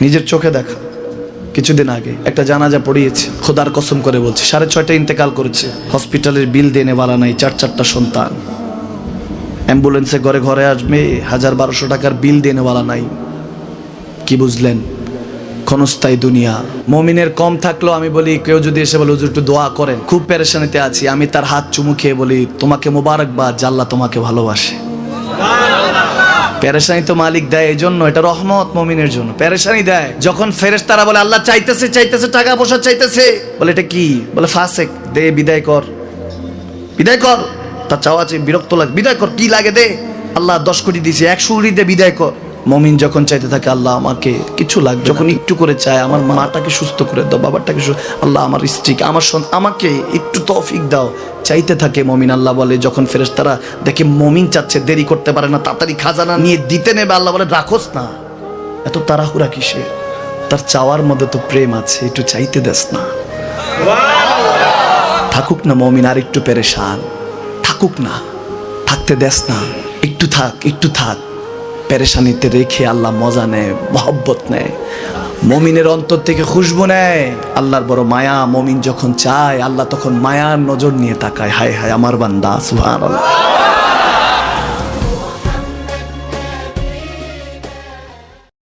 নিজের চোখে দেখা। কিছুদিন আগে একটা জানাজা পড়িয়েছে, খোদার কসম করে বলছে 6:30 ইন্তেকাল করেছে। হসপিটালের বিল দেনে বালা নাই, 4 সন্তান। অ্যাম্বুলেন্সে ঘরে ঘরে আসবে, 1000-1200 টাকার বিল দেনে বালা নাই। কি বুঝলেন? ক্ষণস্থায়ী দুনিয়া। মুমিনের কম থাকলেও আমি বলি, কেউ যদি এসে বলে হুজুর একটু দোয়া করেন, খুব পেরেশানিতে আছি, আমি তার হাত চুমু খেয়ে বলি তোমাকে মোবারকবাদ, আল্লাহ তোমাকে ভালোবাসে। পেরেশানি তো মালিক দেয়, এই জন্য এটা রহমত মুমিনের জন্য। পেরেশানি দেয় যখন ফেরেশতারা বলে আল্লাহ চাইতেছে চাইতেছে, টাকা পয়সা চাইতেছে, বলে এটা কি? বলে ফাসেক, দে বিদায় কর, বিদায় কর। তার চাওয়া আছে, বিরক্ত লাগে, বিদায় কর, কি লাগে দে। আল্লাহ 10 কোটি দিয়েছে, 100 কোটি দে, বিদায় কর। মুমিন যখন চাইতে থাকে আল্লাহ আমাকে কিছু লাগবে, যখন একটু করে চায় আমার মাটাকে সুস্থ করে দাও, বাবাটাকে আল্লাহ আমার স্ত্রীকে, আমার আমাকে একটু তৌফিক দাও, চাইতে থাকে মুমিন। আল্লাহ বলে যখন ফেরেশতারা দেখে মুমিন চাচ্ছে, দেরি করতে পারে না, তাড়াতাড়ি খাজানা নিয়ে দিতে নেবে, আল্লাহ বলে রাখোস না, এত তাড়াহুড়া কিসে? তার চাওয়ার মধ্যে তো প্রেম আছে, একটু চাইতে দেস না। থাকুক না মুমিন আর একটু পেরেশান, থাকুক না, থাকতে দেস না, একটু থাক, একটু থাক। পেরেশানিতে রেখে আল্লাহ মজা নেয়, মহব্বত নেয়, মুমিনের অন্তর থেকে খুশবু নেয়। আল্লাহর বড় মায়া, মুমিন যখন চায় আল্লাহ তখন মায়ার নজর নিয়ে তাকায়, হায় হায় আমার বান্দা, সুবহানাল্লাহ।